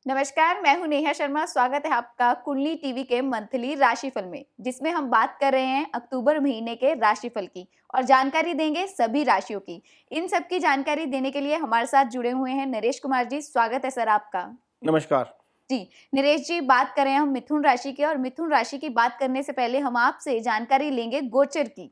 नमस्कार, मैं हूं नेहा शर्मा। स्वागत है आपका कुंडली टीवी के मंथली राशिफल में, जिसमें हम बात कर रहे हैं अक्टूबर महीने के राशिफल की और जानकारी देंगे सभी राशियों की। इन सब की जानकारी देने के लिए हमारे साथ जुड़े हुए हैं नरेश कुमार जी। स्वागत है सर आपका। नमस्कार। जी, नरेश जी, बात करें हम मिथुन राशि की, और मिथुन राशि की बात करने से पहले हम आपसे जानकारी लेंगे गोचर की।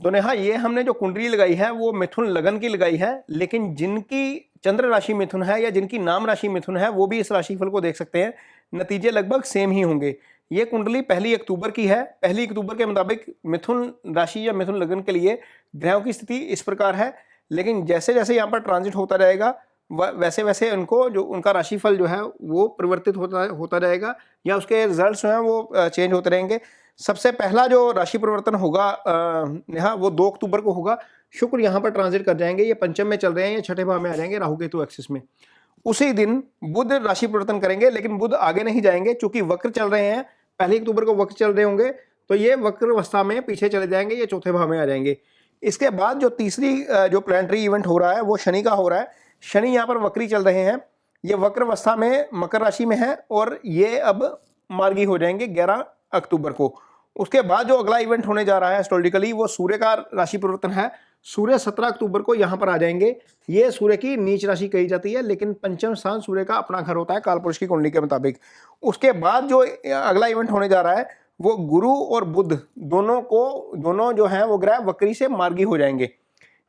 तो नेहा, ये हमने जो कुंडली लगाई है वो मिथुन लगन की लगाई है, लेकिन जिनकी चंद्र राशि मिथुन है या जिनकी नाम राशि मिथुन है वो भी इस राशिफल को देख सकते हैं। नतीजे लगभग सेम ही होंगे। ये कुंडली 1 अक्टूबर की है। 1 अक्टूबर के मुताबिक मिथुन राशि या मिथुन लगन के लिए ग्रहों की स्थिति इस प्रकार है, लेकिन जैसे जैसे यहाँ पर ट्रांजिट होता रहेगा वैसे वैसे उनको जो उनका राशिफल जो है वो परिवर्तित होता होता रहेगा या उसके रिजल्ट जो हैं वो चेंज होते रहेंगे। सबसे पहला जो राशि परिवर्तन होगा नेहा, वो 2 अक्टूबर को होगा। शुक्र यहाँ पर ट्रांजिट कर जाएंगे। ये पंचम में चल रहे हैं, ये छठे भाव में आ जाएंगे राहु केतु एक्सिस में। उसी दिन बुध राशि परिवर्तन करेंगे, लेकिन बुध आगे नहीं जाएंगे चूंकि वक्र चल रहे हैं। 1 अक्टूबर को वक्र चल रहे होंगे तो ये वक्र अवस्था में पीछे चले जाएंगे, ये चौथे भाव में आ जाएंगे। इसके बाद जो तीसरी जो प्लानिटरी इवेंट हो रहा है वो शनि का हो रहा है। शनि यहाँ पर वक्री चल रहे हैं, ये वक्र अवस्था में मकर राशि में है और ये अब मार्गी हो जाएंगे 11 अक्टूबर को। उसके बाद जो अगला इवेंट होने जा रहा है एस्ट्रोलॉजिकली वो सूर्य का राशि परिवर्तन है। सूर्य 17 अक्टूबर को यहाँ पर आ जाएंगे। ये सूर्य की नीच राशि कही जाती है, लेकिन पंचम स्थान सूर्य का अपना घर होता है कालपुरुष की कुंडली के मुताबिक। उसके बाद जो अगला इवेंट होने जा रहा है वो गुरु और बुध दोनों जो हैं वो ग्रह वक्री से मार्गी हो जाएंगे।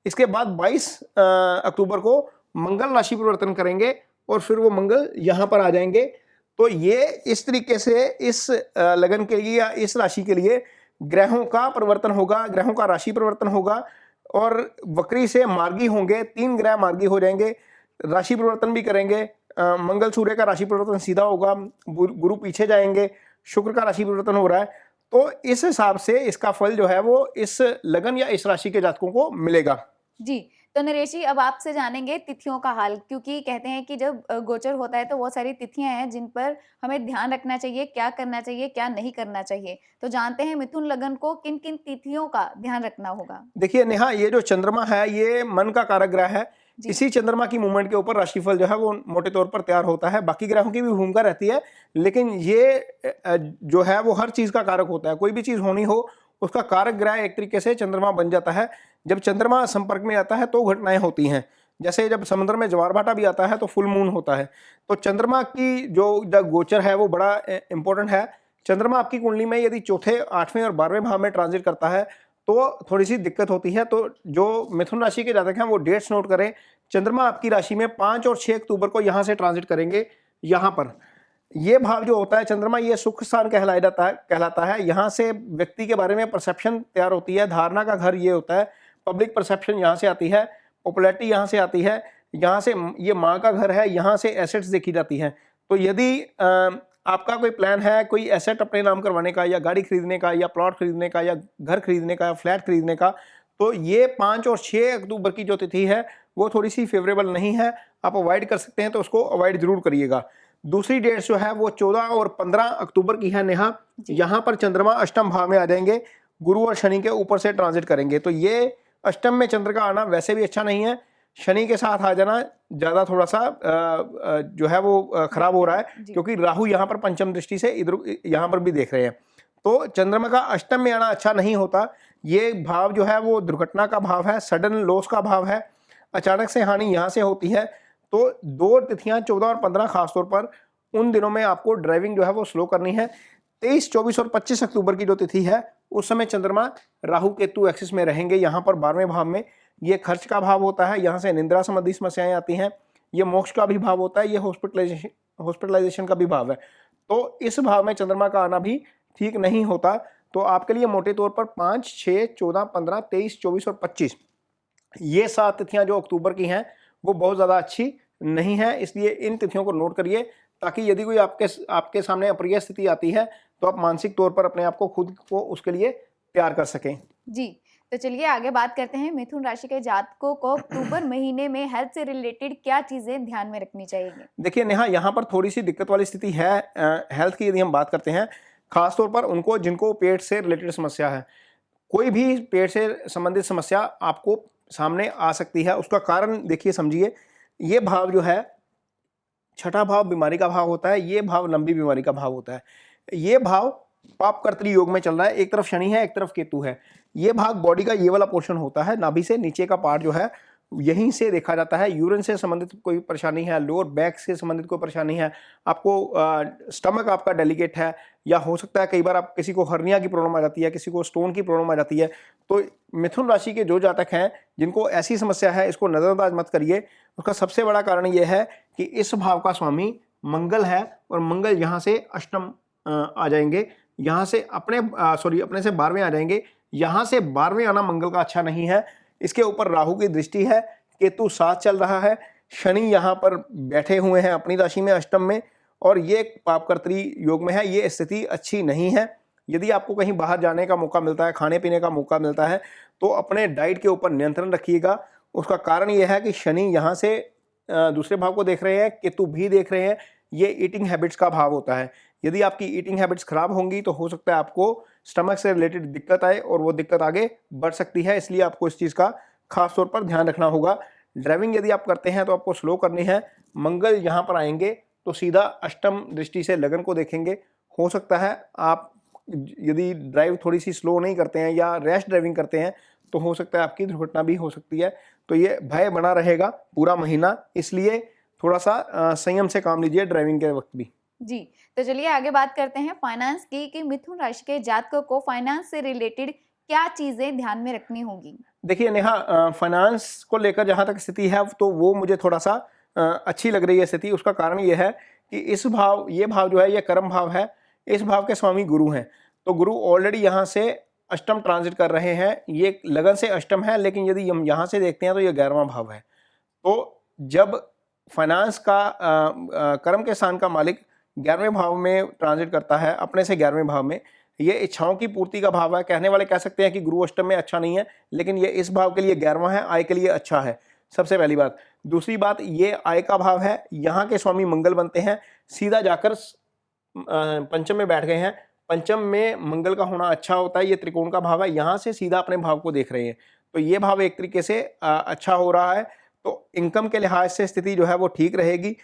इसके बाद 22 अक्टूबर को मंगल राशि परिवर्तन करेंगे और फिर वो मंगल यहाँ पर आ जाएंगे। तो ये इस तरीके से इस लगन के लिए या इस राशि के लिए ग्रहों का परिवर्तन होगा, ग्रहों का राशि परिवर्तन होगा और वक्री से मार्गी होंगे। 3 ग्रह मार्गी हो जाएंगे, राशि परिवर्तन भी करेंगे। मंगल सूर्य का राशि परिवर्तन सीधा होगा, गुरु पीछे जाएंगे, शुक्र का राशि परिवर्तन हो रहा है। तो इस हिसाब से इसका फल जो है वो इस लगन या इस राशि के जातकों को मिलेगा। जी, तो नरेश जी, अब आपसे जानेंगे तिथियों का हाल, क्योंकि कहते हैं कि जब गोचर होता है तो बहुत सारी तिथियां हैं जिन पर हमें ध्यान रखना चाहिए, क्या करना चाहिए, क्या नहीं करना चाहिए। तो जानते हैं मिथुन लगन को किन किन तिथियों का ध्यान रखना होगा। देखिए नेहा, ये जो चंद्रमा है ये मन का कारक ग्रह है। जी। इसी चंद्रमा की मूवमेंट के ऊपर राशिफल जो है वो मोटे तौर पर तैयार होता है। बाकी ग्रहों की भी भूमिका रहती है, लेकिन ये जो है वो हर चीज का कारक होता है। कोई भी चीज होनी हो उसका कारक ग्रह एक तरीके से चंद्रमा बन जाता है। जब चंद्रमा संपर्क में आता है तो घटनाएं होती हैं। जैसे जब समुद्र में ज्वार भाटा भी आता है तो फुल मून होता है। तो चंद्रमा की जो गोचर है वो बड़ा इंपॉर्टेंट है। चंद्रमा आपकी कुंडली में यदि चौथे, 8वें और 12वें भाव में ट्रांजिट करता है तो थोड़ी सी दिक्कत होती है। तो जो मिथुन राशि के जातक हैं वो डेट्स नोट करें। चंद्रमा आपकी राशि में 5 और 6 अक्टूबर को यहाँ से ट्रांजिट करेंगे। यहाँ पर ये भाव जो होता है चंद्रमा, ये सुख स्थान कहलाता है। यहाँ से व्यक्ति के बारे में परसेप्शन तैयार होती है। धारणा का घर ये होता है। पब्लिक परसेप्शन यहाँ से आती है, पॉपुलैरिटी यहाँ से आती है। यहाँ से ये माँ का घर है, यहाँ से एसेट्स देखी जाती हैं। तो यदि आपका कोई प्लान है कोई एसेट अपने नाम करवाने का या गाड़ी खरीदने का या प्लॉट खरीदने का या घर खरीदने का या फ्लैट खरीदने का, तो ये 5 और 6 अक्टूबर की जो तिथि है वो थोड़ी सी फेवरेबल नहीं है। आप अवॉइड कर सकते हैं तो उसको अवॉइड जरूर करिएगा। दूसरी डेट जो है वो 14 और 15 अक्टूबर की है नेहा। यहाँ पर चंद्रमा अष्टम भाव में आ जाएंगे, गुरु और शनि के ऊपर से ट्रांजिट करेंगे। तो ये अष्टम में चंद्र का आना वैसे भी अच्छा नहीं है। शनि के साथ आ जाना ज्यादा थोड़ा सा जो है वो खराब हो रहा है, क्योंकि राहु यहाँ पर पंचम दृष्टि से इधर यहाँ पर भी देख रहे हैं। तो चंद्रमा का अष्टम में आना अच्छा नहीं होता। ये भाव जो है वो दुर्घटना का भाव है, सडन लॉस का भाव है, अचानक से हानि यहाँ से होती है। तो 2 तिथियां 14 और 15 खासतौर पर उन दिनों में आपको ड्राइविंग जो है वो स्लो करनी है। 23, 24 और 25 अक्टूबर की जो तिथि है उस समय चंद्रमा राहु केतु एक्सिस में रहेंगे। यहाँ पर 12वें भाव में ये खर्च का भाव होता है, यहाँ से निंद्रा संबंधी समस्याएं आती हैं। ये मोक्ष का भी भाव होता है, ये हॉस्पिटलाइजेशन का भी भाव है। तो इस भाव में चंद्रमा का आना भी ठीक नहीं होता। तो आपके लिए मोटे तौर पर 5, 6, 14, 15, 23, 24 और 25 ये 7 तिथियां जो अक्टूबर की हैं वो बहुत ज़्यादा अच्छी नहीं है। इसलिए इन तिथियों को नोट करिए, ताकि यदि कोई आपके सामने अप्रिय स्थिति आती है तो आप मानसिक तौर पर अपने आप को खुद को उसके लिए तैयार कर सकें। जी, तो चलिए आगे बात करते हैं। मिथुन राशि के जातकों को अक्टूबर महीने में हेल्थ से रिलेटेड क्या चीजें ध्यान में रखनी चाहिए। देखिए नेहा, यहाँ पर थोड़ी सी दिक्कत वाली स्थिति है। हेल्थ की यदि हम बात करते हैं, खासतौर पर उनको जिनको पेट से रिलेटेड समस्या है, कोई भी पेट से संबंधित समस्या आपको सामने आ सकती है। उसका कारण देखिए, समझिए। ये भाव जो है छठा भाव बीमारी का भाव होता है, ये भाव लंबी बीमारी का भाव होता है। ये भाव पाप कर्तरी योग में चल रहा है, एक तरफ शनि है एक तरफ केतु है। ये भाग बॉडी का ये वाला पोर्शन होता है, नाभि से नीचे का पार्ट जो है यहीं से देखा जाता है। यूरिन से संबंधित कोई परेशानी है, लोअर बैक से संबंधित कोई परेशानी है, आपको स्टमक आपका डेलिकेट है, या हो सकता है कई बार आप किसी को हर्निया की प्रॉब्लम आ जाती है, किसी को स्टोन की प्रॉब्लम आ जाती है। तो मिथुन राशि के जो जातक हैं जिनको ऐसी समस्या है, इसको नजरअंदाज मत करिए। उसका सबसे बड़ा कारण यह है कि इस भाव का स्वामी मंगल है, और मंगल यहाँ से अष्टम आ जाएंगे, यहाँ से अपने से 12वें आ जाएंगे। यहाँ से 12वें आना मंगल का अच्छा नहीं है। इसके ऊपर राहु की दृष्टि है, केतु साथ चल रहा है, शनि यहाँ पर बैठे हुए हैं अपनी राशि में अष्टम में, और ये पापकर्त्री योग में है। ये स्थिति अच्छी नहीं है। यदि आपको कहीं बाहर जाने का मौका मिलता है, खाने पीने का मौका मिलता है, तो अपने डाइट के ऊपर नियंत्रण रखिएगा। उसका कारण यह है कि शनि यहाँ से दूसरे भाव को देख रहे हैं, केतु भी देख रहे हैं। ये ईटिंग हैबिट्स का भाव होता है। यदि आपकी ईटिंग हैबिट्स खराब होंगी तो हो सकता है आपको स्टमक से रिलेटेड दिक्कत आए, और वो दिक्कत आगे बढ़ सकती है। इसलिए आपको इस चीज़ का खास तौर पर ध्यान रखना होगा। ड्राइविंग यदि आप करते हैं तो आपको स्लो करनी है। मंगल यहाँ पर आएंगे तो सीधा अष्टम दृष्टि से लगन को देखेंगे। हो सकता है आप यदि ड्राइव थोड़ी सी स्लो नहीं करते हैं या रैश ड्राइविंग करते हैं तो हो सकता है आपकी दुर्घटना भी हो सकती है। तो ये भय बना रहेगा पूरा महीना, इसलिए थोड़ा सा संयम से काम लीजिए ड्राइविंग के वक्त भी। जी, तो चलिए आगे बात करते हैं फाइनेंस की, कि मिथुन राशि के जातकों को फाइनेंस से रिलेटेड क्या चीजें ध्यान में रखनी होगी। देखिए नेहा, फाइनेंस को लेकर जहाँ तक स्थिति है तो वो मुझे थोड़ा सा अच्छी लग रही है स्थिति। उसका कारण ये है कि ये भाव जो है ये कर्म भाव है। इस भाव के स्वामी गुरु हैं, तो गुरु ऑलरेडी यहाँ से अष्टम ट्रांजिट कर रहे हैं। ये लगन से अष्टम है, लेकिन यदि हम यहाँ से देखते हैं तो ये 11वां भाव है। तो जब फाइनेंस का कर्म के स्थान का मालिक 11वें भाव में ट्रांजिट करता है अपने से 11वें भाव में, ये इच्छाओं की पूर्ति का भाव है। कहने वाले कह सकते हैं कि गुरु अष्टम में अच्छा नहीं है, लेकिन ये इस भाव के लिए 11वां है, आय के लिए अच्छा है, सबसे पहली बात। दूसरी बात, ये आय का भाव है, यहाँ के स्वामी मंगल बनते हैं, सीधा जाकर पंचम में बैठ गए हैं। पंचम में मंगल का होना अच्छा होता है, ये त्रिकोण का भाव है, यहाँ से सीधा अपने भाव को देख रहे हैं। तो ये भाव एक तरीके से अच्छा हो रहा है। तो इनकम के लिहाज से स्थिति जो है वो ठीक रहेगी,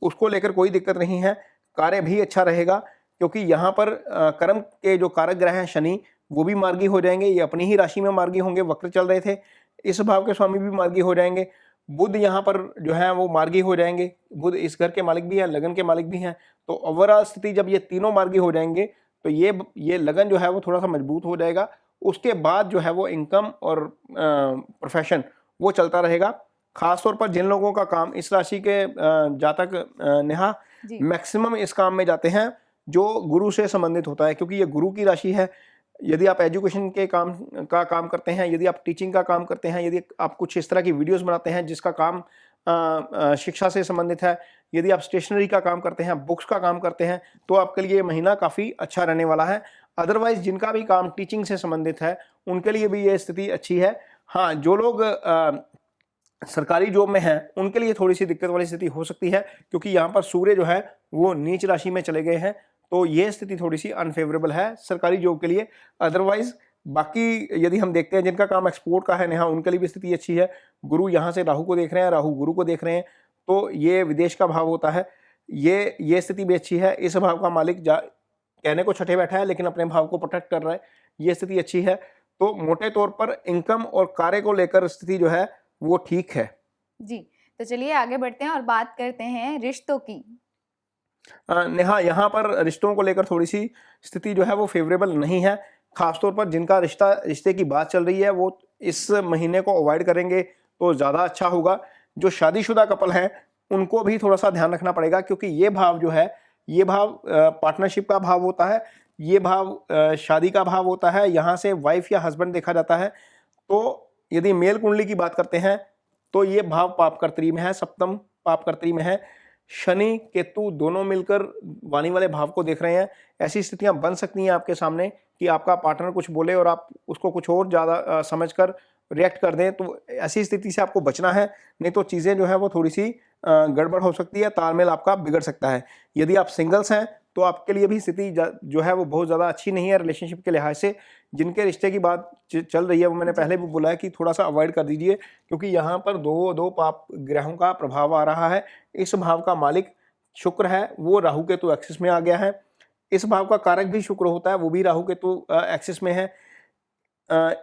उसको लेकर कोई दिक्कत नहीं है। कार्य भी अच्छा रहेगा, क्योंकि यहाँ पर कर्म के जो कारक ग्रह हैं शनि, वो भी मार्गी हो जाएंगे। ये अपनी ही राशि में मार्गी होंगे, वक्र चल रहे थे। इस भाव के स्वामी भी मार्गी हो जाएंगे। बुध यहाँ पर जो है वो मार्गी हो जाएंगे। बुध इस घर के मालिक भी हैं, लगन के मालिक भी हैं। तो ओवरऑल स्थिति जब ये तीनों मार्गी हो जाएंगे तो ये लगन जो है वो थोड़ा सा मजबूत हो जाएगा। उसके बाद जो है वो इनकम और प्रोफेशन वो चलता रहेगा। खासतौर पर जिन लोगों का काम इस राशि के जातक नेहा मैक्सिमम इस काम में जाते हैं जो गुरु से संबंधित होता है, क्योंकि ये गुरु की राशि है। यदि आप एजुकेशन के काम करते हैं, यदि आप टीचिंग का काम करते हैं, यदि आप कुछ इस तरह की वीडियोस बनाते हैं जिसका काम शिक्षा से संबंधित है, यदि आप स्टेशनरी का काम करते हैं, बुक्स का काम करते हैं, तो आपके लिए ये महीना काफ़ी अच्छा रहने वाला है। अदरवाइज जिनका भी काम टीचिंग से संबंधित है उनके लिए भी ये स्थिति अच्छी है। हाँ, जो लोग सरकारी जॉब में हैं उनके लिए थोड़ी सी दिक्कत वाली स्थिति हो सकती है, क्योंकि यहाँ पर सूर्य जो है वो नीच राशि में चले गए हैं। तो ये स्थिति थोड़ी सी अनफेवरेबल है सरकारी जॉब के लिए। अदरवाइज बाकी यदि हम देखते हैं जिनका काम एक्सपोर्ट का है नेहा, उनके लिए भी स्थिति अच्छी है। गुरु यहाँ से राहु को देख रहे हैं, राहु गुरु को देख रहे हैं, तो ये विदेश का भाव होता है। ये स्थिति भी अच्छी है। इस भाव का मालिक कहने को छठे बैठा है, लेकिन अपने भाव को प्रोटेक्ट कर रहा है। ये स्थिति अच्छी है। तो मोटे तौर पर इनकम और कार्य को लेकर स्थिति जो है वो ठीक है। जी, तो चलिए आगे बढ़ते हैं और बात करते हैं रिश्तों की। नेहा, यहाँ पर रिश्तों को लेकर थोड़ी सी स्थिति जो है वो फेवरेबल नहीं है। खासतौर पर जिनका रिश्ते की बात चल रही है वो इस महीने को अवॉइड करेंगे तो ज़्यादा अच्छा होगा। जो शादीशुदा कपल हैं उनको भी थोड़ा सा ध्यान रखना पड़ेगा, क्योंकि ये भाव जो है ये भाव पार्टनरशिप का भाव होता है, ये भाव शादी का भाव होता है। यहाँ से वाइफ या हस्बैंड देखा जाता है। तो यदि मेल कुंडली की बात करते हैं तो ये भाव पापकर्त्री में है, सप्तम पापकर्त्री में है। शनि केतु दोनों मिलकर वाणी वाले भाव को देख रहे हैं। ऐसी स्थितियां बन सकती हैं आपके सामने कि आपका पार्टनर कुछ बोले और आप उसको कुछ और ज़्यादा समझकर रिएक्ट कर दें। तो ऐसी स्थिति से आपको बचना है, नहीं तो चीज़ें जो है वो थोड़ी सी गड़बड़ हो सकती है, तालमेल आपका बिगड़ सकता है। यदि आप सिंगल्स हैं तो आपके लिए भी स्थिति जो है वो बहुत ज़्यादा अच्छी नहीं है रिलेशनशिप के लिहाज से। जिनके रिश्ते की बात चल रही है वो मैंने पहले भी बोला है कि थोड़ा सा अवॉइड कर दीजिए, क्योंकि यहाँ पर दो पाप ग्रहों का प्रभाव आ रहा है। इस भाव का मालिक शुक्र है वो राहु केतु एक्सिस में आ गया है। इस भाव का कारक भी शुक्र होता है, वो भी राहु केतु एक्सिस में है।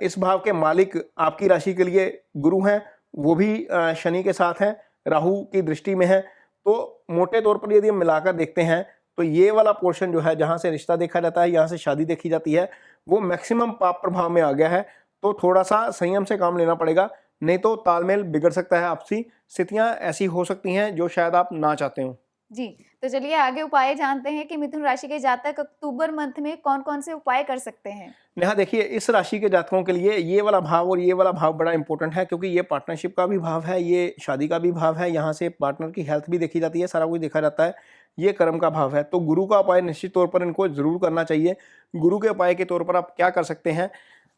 इस भाव के मालिक आपकी राशि के लिए गुरु हैं, वो भी शनि के साथ हैं, राहु की दृष्टि में है। तो मोटे तौर पर यदि हम मिलाकर देखते हैं तो ये वाला पोर्शन जो है, जहाँ से रिश्ता देखा जाता है, यहाँ से शादी देखी जाती है, वो मैक्सिमम पाप प्रभाव में आ गया है। तो थोड़ा सा संयम से काम लेना पड़ेगा, नहीं तो तालमेल बिगड़ सकता है। आपसी स्थितियां ऐसी हो सकती हैं जो शायद आप ना चाहते हो। जी, तो चलिए आगे उपाय जानते हैं कि मिथुन राशि के जातक अक्टूबर मंथ में कौन-कौन से उपाय कर सकते हैं। नेहा देखिए, इस राशि के जातकों के लिए ये वाला भाव और ये वाला भाव बड़ा इंपॉर्टेंट है, क्योंकि ये पार्टनरशिप का भी भाव है, ये शादी का भी भाव है, यहाँ से पार्टनर की हेल्थ भी देखी जाती है, सारा कुछ देखा जाता है। ये कर्म का भाव है, तो गुरु का उपाय निश्चित तौर पर इनको जरूर करना चाहिए। गुरु के उपाय के तौर पर आप क्या कर सकते हैं,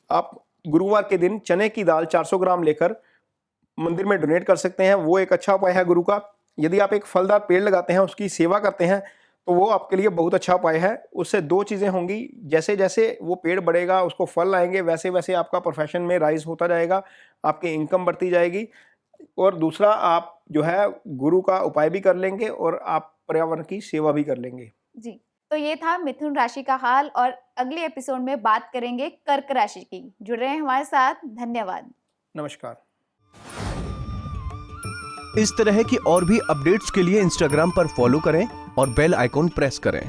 आप गुरुवार के दिन चने की दाल 400 ग्राम लेकर मंदिर में डोनेट कर सकते हैं, वो एक अच्छा उपाय है गुरु का। यदि आप एक फलदार पेड़ लगाते हैं, उसकी सेवा करते हैं, तो वो आपके लिए बहुत अच्छा उपाय है। उससे दो चीज़ें होंगी, जैसे जैसे वो पेड़ बढ़ेगा, उसको फल आएंगे, वैसे वैसे आपका प्रोफेशन में राइज होता जाएगा, आपकी इनकम बढ़ती जाएगी। और दूसरा, आप जो है गुरु का उपाय भी कर लेंगे और आप पर्यावरण की सेवा भी कर लेंगे। जी, तो ये था मिथुन राशि का हाल और अगले एपिसोड में बात करेंगे कर्क राशि की। जुड़ रहे हैं हमारे साथ, धन्यवाद। नमस्कार। इस तरह की और भी अपडेट्स के लिए इंस्टाग्राम पर फॉलो करें और बेल आइकॉन प्रेस करें।